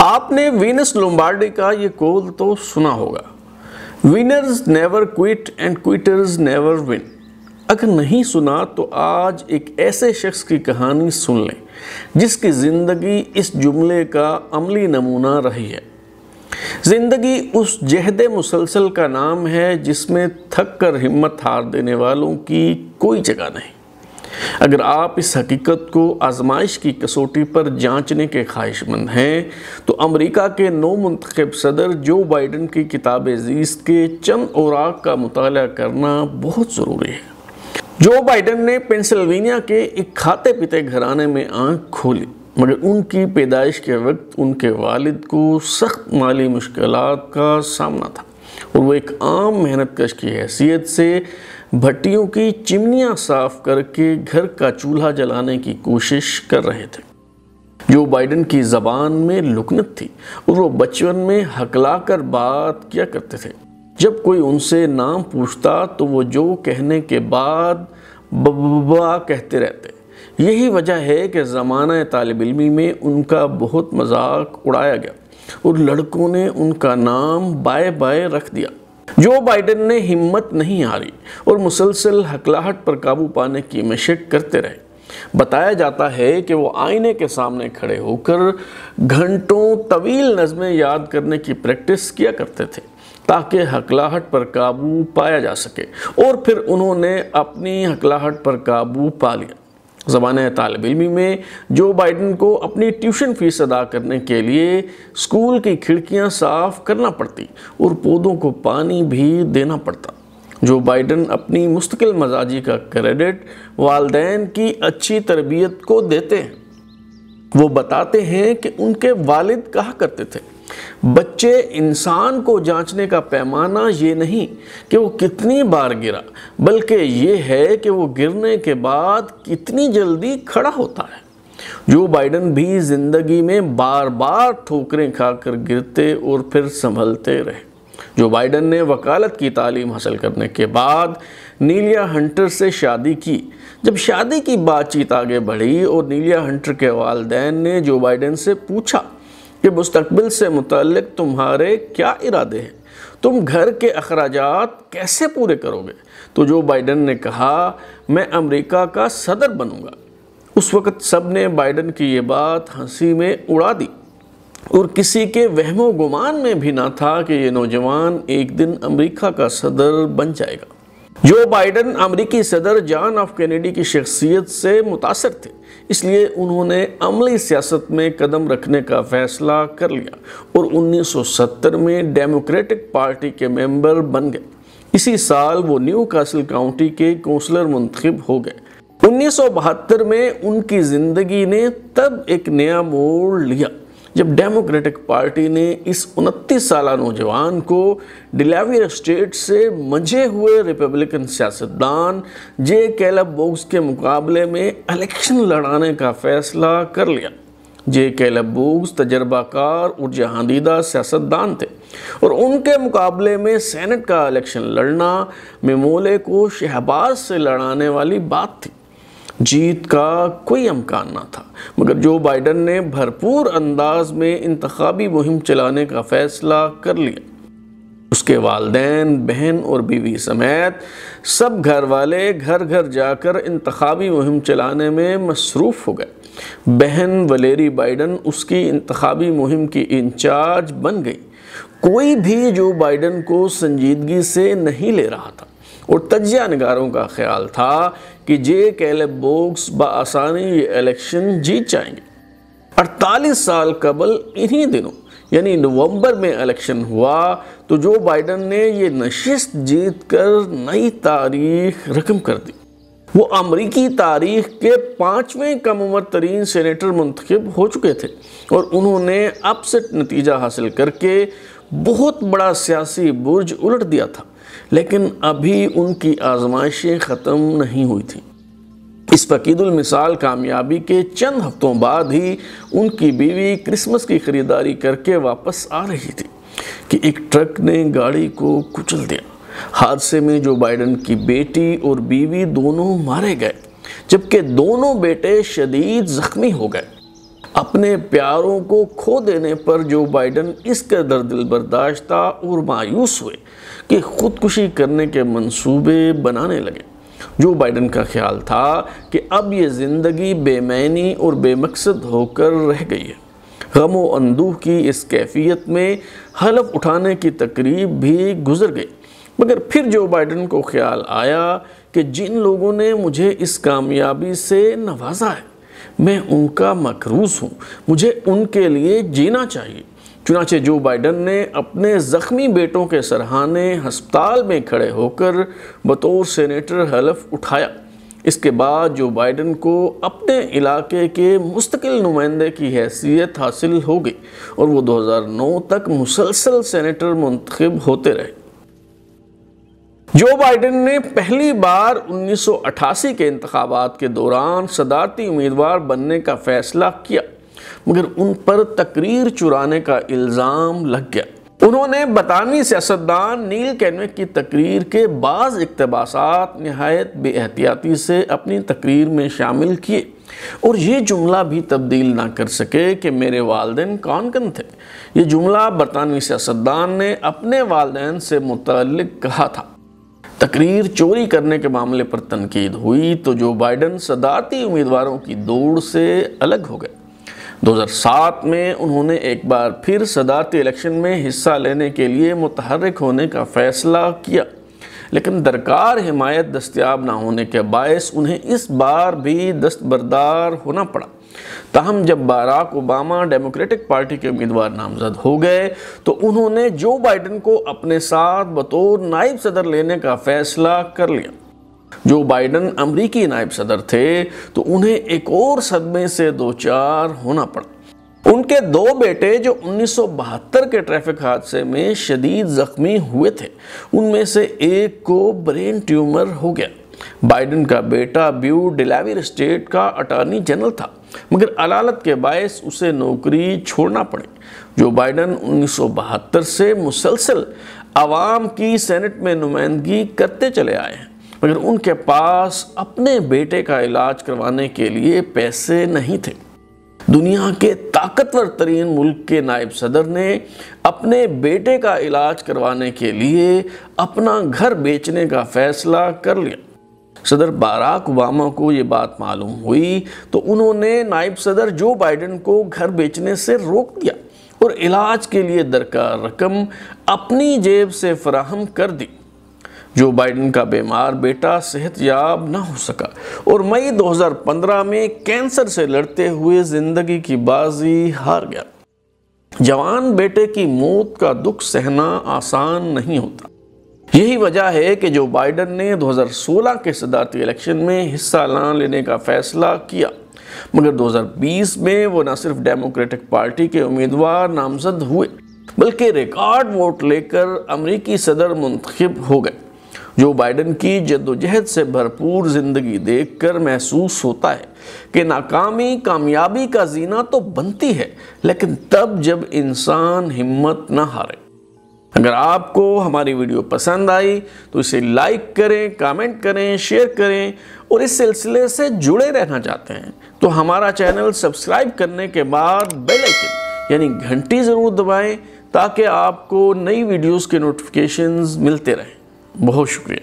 آپ نے Venice Lombardy کا یہ قول تو سنا ہوگا، winners never quit and quitters never win. اگر نہیں سنا تو آج ایک ایسے شخص کی کہانی سن لیں جس کی زندگی اس جملے کا عملی نمونہ رہی ہے۔ زندگی اس جہد مسلسل کا نام ہے جس میں تھک کر ہمت ہار دینے والوں کی کوئی جگہ نہیں۔ اگر آپ اس حقیقت کو آزمائش کی کسوٹی پر جانچنے کے خواہش مند ہیں تو امریکہ کے نو منتخب صدر جو بائیڈن کی کتاب زیست کے چند اوراق کا مطالعہ کرنا بہت ضروری ہے۔ جو بائیڈن نے پینسلوینیا کے ایک کھاتے پیتے گھرانے میں آنکھ کھولی، مگر ان کی پیدائش کے وقت ان کے والد کو سخت مالی مشکلات کا سامنا تھا اور وہ ایک عام محنت کش کی حیثیت سے بھٹیوں کی چمنیاں صاف کر کے گھر کا چولہا جلانے کی کوشش کر رہے تھے۔ جو بائیڈن کی زبان میں لکنت تھی اور وہ بچپن میں ہکلا کر بات کیا کرتے تھے۔ جب کوئی ان سے نام پوچھتا تو وہ جو کہنے کے بعد بابا کہتے رہتے۔ یہی وجہ ہے کہ زمانہ طالب علمی میں ان کا بہت مذاق اڑایا گیا اور لڑکوں نے ان کا نام بائے بائے رکھ دیا۔ جو بائیڈن نے ہمت نہیں ہاری اور مسلسل ہکلاہٹ پر قابو پانے کی مشق کرتے رہے۔ بتایا جاتا ہے کہ وہ آئینے کے سامنے کھڑے ہو کر گھنٹوں طویل نظمیں یاد کرنے کی پریکٹس کیا کرتے تھے تاکہ ہکلاہٹ پر قابو پایا جا سکے، اور پھر انہوں نے اپنی ہکلاہٹ پر قابو پا لیا۔ زمانہ طالب علمی میں جو بائیڈن کو اپنی ٹیوشن فیس ادا کرنے کے لیے اسکول کی کھڑکیاں صاف کرنا پڑتی اور پودوں کو پانی بھی دینا پڑتا۔ جو بائیڈن اپنی مستقل مزاجی کا کریڈٹ والدین کی اچھی تربیت کو دیتے ہیں۔ وہ بتاتے ہیں کہ ان کے والد کہا کرتے تھے، بچے انسان کو جانچنے کا پیمانہ یہ نہیں کہ وہ کتنی بار گرا، بلکہ یہ ہے کہ وہ گرنے کے بعد کتنی جلدی کھڑا ہوتا ہے۔ جو بائیڈن بھی زندگی میں بار بار ٹھوکریں کھا کر گرتے اور پھر سنبھلتے رہے۔ جو بائیڈن نے وکالت کی تعلیم حاصل کرنے کے بعد نیلیا ہنٹر سے شادی کی۔ جب شادی کی بات چیت آگے بڑھی اور نیلیا ہنٹر کے والدین نے جو بائیڈن سے پوچھا کہ مستقبل سے متعلق تمہارے کیا ارادے ہیں، تم گھر کے اخراجات کیسے پورے کرو گے، تو جو بائیڈن نے کہا میں امریکہ کا صدر بنوں گا۔ اس وقت سب نے بائیڈن کی یہ بات ہنسی میں اڑا دی اور کسی کے وہم و گمان میں بھی نہ تھا کہ یہ نوجوان ایک دن امریکہ کا صدر بن جائے گا۔ جو بائیڈن امریکی صدر جان ایف کینیڈی کی شخصیت سے متاثر تھے، اس لیے انہوں نے عملی سیاست میں قدم رکھنے کا فیصلہ کر لیا اور 1970 میں ڈیموکریٹک پارٹی کے ممبر بن گئے۔ اسی سال وہ نیو کاسل کاؤنٹی کے کونسلر منتخب ہو گئے۔ 1972 میں ان کی زندگی نے تب ایک نیا موڑ لیا جب ڈیموکریٹک پارٹی نے اس 29 سالہ نوجوان کو ڈیلاویئر اسٹیٹ سے منجھے ہوئے ریپبلکن سیاستدان جے کیلب بوگز کے مقابلے میں الیکشن لڑانے کا فیصلہ کر لیا۔ جے کیلب بوگز تجربہ کار اور جہاندیدہ سیاستدان تھے اور ان کے مقابلے میں سینٹ کا الیکشن لڑنا میمولے کو شہباز سے لڑانے والی بات تھی۔ جیت کا کوئی امکان نہ تھا، مگر جو بائیڈن نے بھرپور انداز میں انتخابی مہم چلانے کا فیصلہ کر لیا۔ اس کے والدین، بہن اور بیوی سمیت سب گھر والے گھر گھر جا کر انتخابی مہم چلانے میں مصروف ہو گئے۔ بہن ولیری بائیڈن اس کی انتخابی مہم کی انچارج بن گئی۔ کوئی بھی جو بائیڈن کو سنجیدگی سے نہیں لے رہا تھا اور تجزیہ نگاروں کا خیال تھا کہ جے کیلب بوگز بآسانی یہ الیکشن جیت جائیں گے۔ 48 سال قبل انہی دنوں یعنی نومبر میں الیکشن ہوا تو جو بائیڈن نے یہ نشست جیت کر نئی تاریخ رقم کر دی۔ وہ امریکی تاریخ کے 5ویں کم عمر ترین سینیٹر منتخب ہو چکے تھے اور انہوں نے اپ سیٹ نتیجہ حاصل کر کے بہت بڑا سیاسی برج الٹ دیا تھا، لیکن ابھی ان کی آزمائشیں ختم نہیں ہوئی تھیں۔ اس فقید المثال کامیابی کے چند ہفتوں بعد ہی ان کی بیوی کرسمس کی خریداری کر کے واپس آ رہی تھی کہ ایک ٹرک نے گاڑی کو کچل دیا۔ حادثے میں جو بائیڈن کی بیٹی اور بیوی دونوں مارے گئے، جبکہ دونوں بیٹے شدید زخمی ہو گئے۔ اپنے پیاروں کو کھو دینے پر جو بائیڈن اس قدر دل برداشتہ اور مایوس ہوئے کہ خودکشی کرنے کے منصوبے بنانے لگے۔ جو بائیڈن کا خیال تھا کہ اب یہ زندگی بے معنی اور بے مقصد ہو کر رہ گئی ہے۔ غم و اندوہ کی اس کیفیت میں حلف اٹھانے کی تقریب بھی گزر گئی، مگر پھر جو بائیڈن کو خیال آیا کہ جن لوگوں نے مجھے اس کامیابی سے نوازا ہے میں ان کا مکروث ہوں، مجھے ان کے لیے جینا چاہیے۔ چنانچہ جو بائیڈن نے اپنے زخمی بیٹوں کے سرہانے ہسپتال میں کھڑے ہو کر بطور سینیٹر حلف اٹھایا۔ اس کے بعد جو بائیڈن کو اپنے علاقے کے مستقل نمائندے کی حیثیت حاصل ہو گئی اور وہ 2009 تک مسلسل سینیٹر منتخب ہوتے رہے۔ جو بائیڈن نے پہلی بار 1988 کے انتخابات کے دوران صدارتی امیدوار بننے کا فیصلہ کیا، مگر ان پر تقریر چرانے کا الزام لگ گیا۔ انہوں نے برطانوی سیاستدان نیل کینوک کی تقریر کے بعض اقتباسات نہایت بے احتیاطی سے اپنی تقریر میں شامل کیے اور یہ جملہ بھی تبدیل نہ کر سکے کہ میرے والدین کون کون تھے۔ یہ جملہ برطانوی سیاستدان نے اپنے والدین سے متعلق کہا تھا۔ تقریر چوری کرنے کے معاملے پر تنقید ہوئی تو جو بائیڈن صدارتی امیدواروں کی دوڑ سے الگ ہو گئے۔ 2007 میں انہوں نے ایک بار پھر صدارتی الیکشن میں حصہ لینے کے لیے متحرک ہونے کا فیصلہ کیا، لیکن درکار حمایت دستیاب نہ ہونے کے باعث انہیں اس بار بھی دستبردار ہونا پڑا۔ تاہم جب باراک اوباما ڈیموکریٹک پارٹی کے امیدوار نامزد ہو گئے تو انہوں نے جو بائیڈن کو اپنے ساتھ بطور نائب صدر لینے کا فیصلہ کر لیا۔ جو بائیڈن امریکی نائب صدر تھے تو انہیں ایک اور صدمے سے دوچار ہونا پڑا۔ ان کے دو بیٹے جو 1972 کے ٹریفک حادثے میں شدید زخمی ہوئے تھے، ان میں سے ایک کو برین ٹیومر ہو گیا۔ بائیڈن کا بیٹا بیو ڈیلاویر اسٹیٹ کا اٹارنی جنرل تھا، مگر علالت کے باعث اسے نوکری چھوڑنا پڑی۔ جو بائیڈن 1972 سے مسلسل عوام کی سینٹ میں نمائندگی کرتے چلے آئے ہیں، مگر ان کے پاس اپنے بیٹے کا علاج کروانے کے لیے پیسے نہیں تھے۔ دنیا کے طاقتور ترین ملک کے نائب صدر نے اپنے بیٹے کا علاج کروانے کے لیے اپنا گھر بیچنے کا فیصلہ کر لیا۔ صدر باراک اوباما کو یہ بات معلوم ہوئی تو انہوں نے نائب صدر جو بائیڈن کو گھر بیچنے سے روک دیا اور علاج کے لیے درکار رقم اپنی جیب سے فراہم کر دی۔ جو بائیڈن کا بیمار بیٹا صحت یاب نہ ہو سکا اور مئی 2015 میں کینسر سے لڑتے ہوئے زندگی کی بازی ہار گیا۔ جوان بیٹے کی موت کا دکھ سہنا آسان نہیں ہوتا۔ یہی وجہ ہے کہ جو بائیڈن نے 2016 کے صدارتی الیکشن میں حصہ نہ لینے کا فیصلہ کیا، مگر 2020 میں وہ نہ صرف ڈیموکریٹک پارٹی کے امیدوار نامزد ہوئے بلکہ ریکارڈ ووٹ لے کر امریکی صدر منتخب ہو گئے۔ جو بائیڈن کی جدوجہد سے بھرپور زندگی دیکھ کر محسوس ہوتا ہے کہ ناکامی کامیابی کا زینہ تو بنتی ہے، لیکن تب جب انسان ہمت نہ ہارے۔ اگر آپ کو ہماری ویڈیو پسند آئی تو اسے لائک کریں، کامنٹ کریں، شیئر کریں اور اس سلسلے سے جڑے رہنا چاہتے ہیں تو ہمارا چینل سبسکرائب کرنے کے بعد بیل آئیکن یعنی گھنٹی ضرور دبائیں تاکہ آپ کو نئی ویڈیوز کے نوٹیفیکیشنز ملتے رہیں۔ بہت شکریہ۔